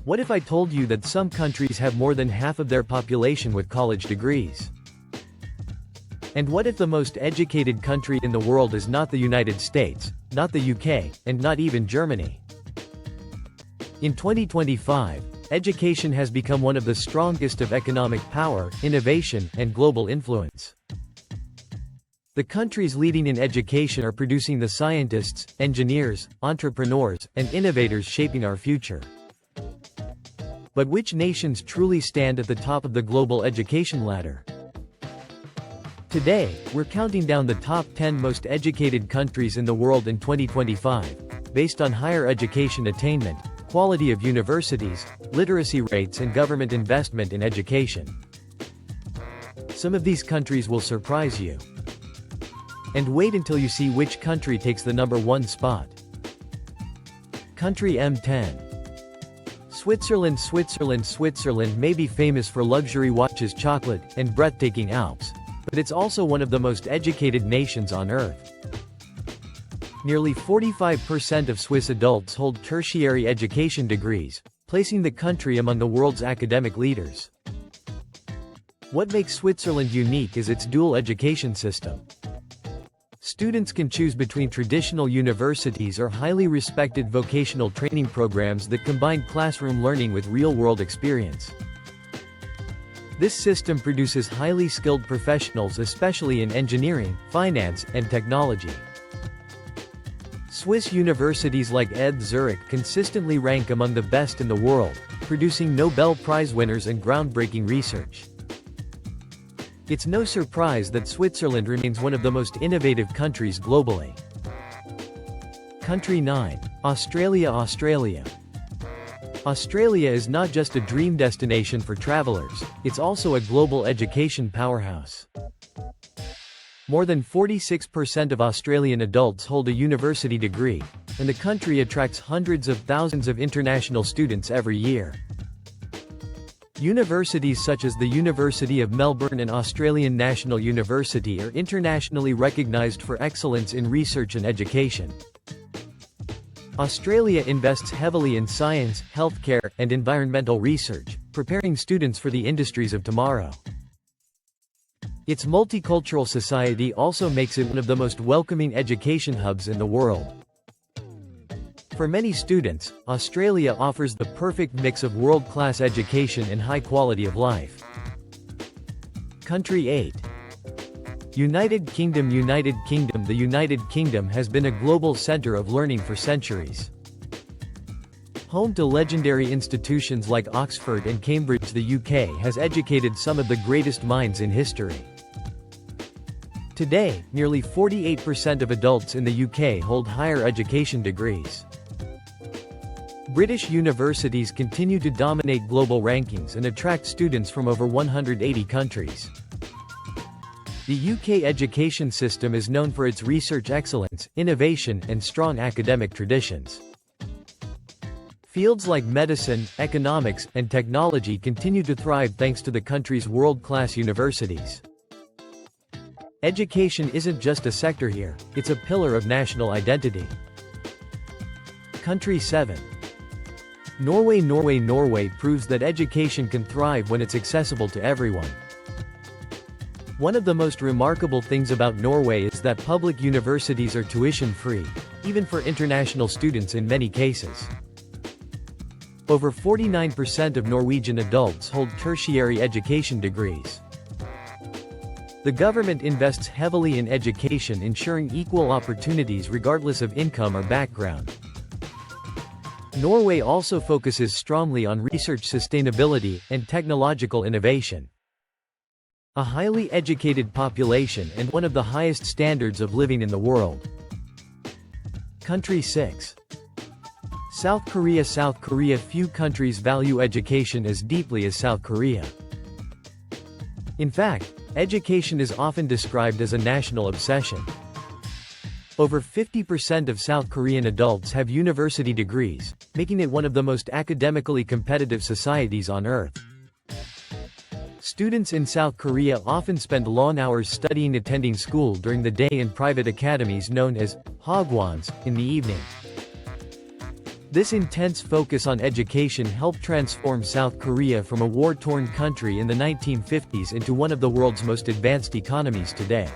What if I told you that some countries have more than half of their population with college degrees? And what if the most educated country in the world is not the United States, not the UK, and not even Germany? In 2025, education has become one of the strongest of economic power, innovation, and global influence. The countries leading in education are producing the scientists, engineers, entrepreneurs, and innovators shaping our future. But which nations truly stand at the top of the global education ladder? Today, we're counting down the top 10 most educated countries in the world in 2025, based on higher education attainment, quality of universities, literacy rates, and government investment in education. Some of these countries will surprise you. And wait until you see which country takes the number 1 spot. Country M10. Switzerland. Switzerland may be famous for luxury watches, chocolate, and breathtaking Alps, but it's also one of the most educated nations on Earth. Nearly 45% of Swiss adults hold tertiary education degrees, placing the country among the world's academic leaders. What makes Switzerland unique is its dual education system. Students can choose between traditional universities or highly respected vocational training programs that combine classroom learning with real-world experience. This system produces highly skilled professionals, especially in engineering, finance, and technology. Swiss universities like ETH Zurich consistently rank among the best in the world, producing Nobel Prize winners and groundbreaking research. It's no surprise that Switzerland remains one of the most innovative countries globally. Country 9. Australia. Australia is not just a dream destination for travelers, it's also a global education powerhouse. More than 46% of Australian adults hold a university degree, and the country attracts hundreds of thousands of international students every year. Universities such as the University of Melbourne and Australian National University are internationally recognized for excellence in research and education. Australia invests heavily in science, healthcare, and environmental research, preparing students for the industries of tomorrow. Its multicultural society also makes it one of the most welcoming education hubs in the world. For many students, Australia offers the perfect mix of world-class education and high quality of life. Country 8. United Kingdom. The United Kingdom has been a global center of learning for centuries. Home to legendary institutions like Oxford and Cambridge, the UK has educated some of the greatest minds in history. Today, nearly 48% of adults in the UK hold higher education degrees. British universities continue to dominate global rankings and attract students from over 180 countries. The UK education system is known for its research excellence, innovation, and strong academic traditions. Fields like medicine, economics, and technology continue to thrive thanks to the country's world-class universities. Education isn't just a sector here, it's a pillar of national identity. Country 7. Norway proves that education can thrive when it's accessible to everyone. One of the most remarkable things about Norway is that public universities are tuition-free, even for international students in many cases. Over 49% of Norwegian adults hold tertiary education degrees. The government invests heavily in education, ensuring equal opportunities regardless of income or background. Norway also focuses strongly on research, sustainability, and technological innovation. A highly educated population and one of the highest standards of living in the world. Country 6. South Korea. Few countries value education as deeply as South Korea. In fact, education is often described as a national obsession. Over 50% of South Korean adults have university degrees, making it one of the most academically competitive societies on Earth. Students in South Korea often spend long hours studying, attending school during the day in private academies known as hagwons in the evening. This intense focus on education helped transform South Korea from a war-torn country in the 1950s into one of the world's most advanced economies today.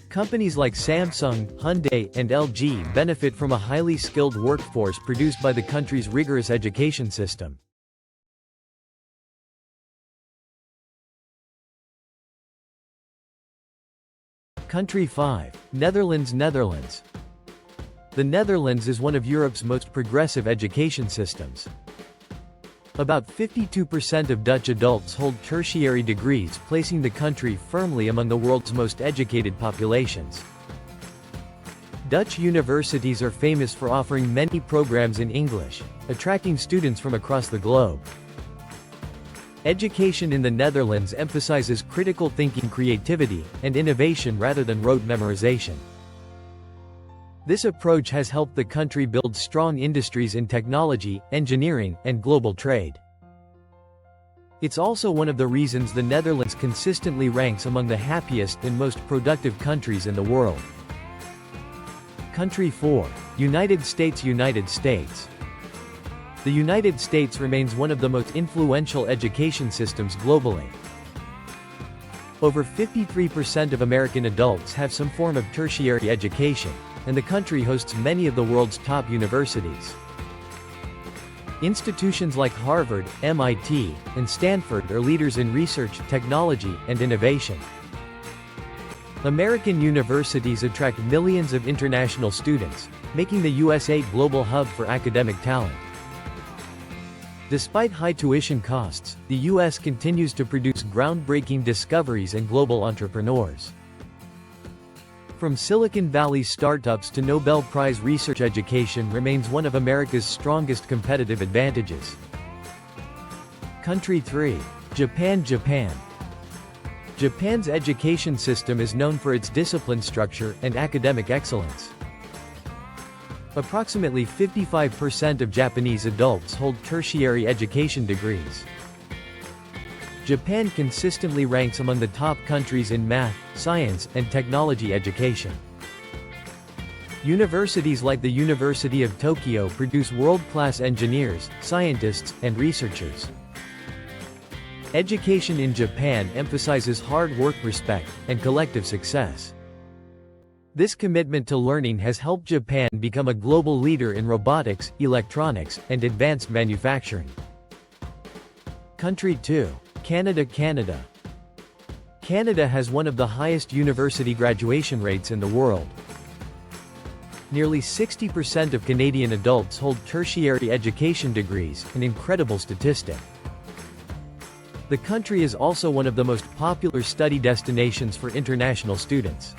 Companies like Samsung, Hyundai, and LG benefit from a highly skilled workforce produced by the country's rigorous education system. Country 5. Netherlands. Netherlands. The Netherlands is one of Europe's most progressive education systems. About 52% of Dutch adults hold tertiary degrees, placing the country firmly among the world's most educated populations. Dutch universities are famous for offering many programs in English, attracting students from across the globe. Education in the Netherlands emphasizes critical thinking, creativity, and innovation rather than rote memorization. This approach has helped the country build strong industries in technology, engineering, and global trade. It's also one of the reasons the Netherlands consistently ranks among the happiest and most productive countries in the world. Country 4. United States. United States. The United States remains one of the most influential education systems globally. Over 53% of American adults have some form of tertiary education, and the country hosts many of the world's top universities. Institutions like Harvard, MIT, and Stanford are leaders in research, technology, and innovation. American universities attract millions of international students, making the US a global hub for academic talent. Despite high tuition costs, the US continues to produce groundbreaking discoveries and global entrepreneurs. From Silicon Valley startups to Nobel Prize research, education remains one of America's strongest competitive advantages. Country 3. Japan. Japan. Japan's education system is known for its discipline structure and academic excellence. Approximately 55% of Japanese adults hold tertiary education degrees. Japan consistently ranks among the top countries in math, science, and technology education. Universities like the University of Tokyo produce world-class engineers, scientists, and researchers. Education in Japan emphasizes hard work, respect, and collective success. This commitment to learning has helped Japan become a global leader in robotics, electronics, and advanced manufacturing. Country 2. Canada. Canada. Canada has one of the highest university graduation rates in the world. Nearly 60% of Canadian adults hold tertiary education degrees, an incredible statistic. The country is also one of the most popular study destinations for international students.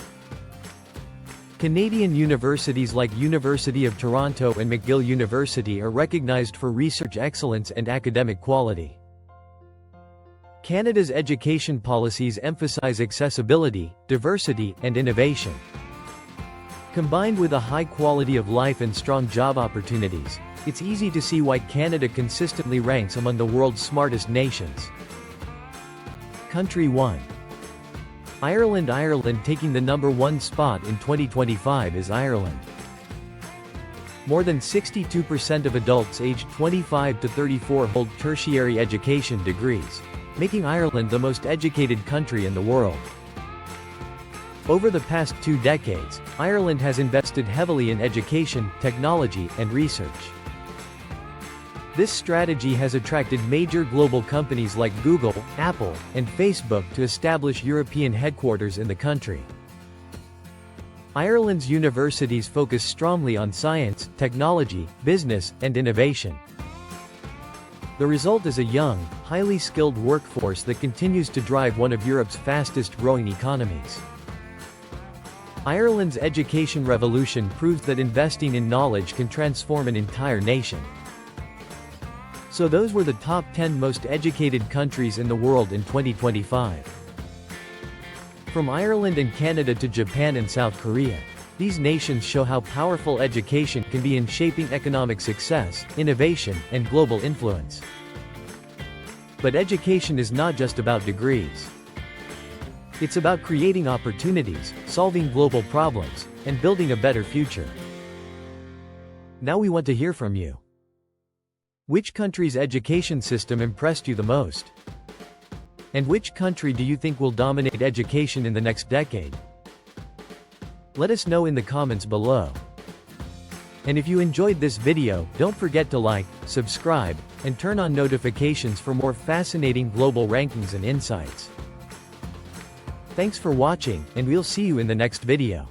Canadian universities like University of Toronto and McGill University are recognized for research excellence and academic quality. Canada's education policies emphasize accessibility, diversity, and innovation. Combined with a high quality of life and strong job opportunities, it's easy to see why Canada consistently ranks among the world's smartest nations. Country 1. Ireland. Ireland. Taking the #1 spot in 2025 is Ireland. More than 62% of adults aged 25 to 34 hold tertiary education degrees, making Ireland the most educated country in the world. Over the past 2 decades, Ireland has invested heavily in education, technology, and research. This strategy has attracted major global companies like Google, Apple, and Facebook to establish European headquarters in the country. Ireland's universities focus strongly on science, technology, business, and innovation. The result is a young, highly skilled workforce that continues to drive one of Europe's fastest-growing economies. Ireland's education revolution proves that investing in knowledge can transform an entire nation. So those were the top 10 most educated countries in the world in 2025. From Ireland and Canada to Japan and South Korea, these nations show how powerful education can be in shaping economic success, innovation, and global influence. But education is not just about degrees. It's about creating opportunities, solving global problems, and building a better future. Now we want to hear from you. Which country's education system impressed you the most? And which country do you think will dominate education in the next decade? Let us know in the comments below. And if you enjoyed this video, don't forget to like, subscribe, and turn on notifications for more fascinating global rankings and insights. Thanks for watching, and we'll see you in the next video.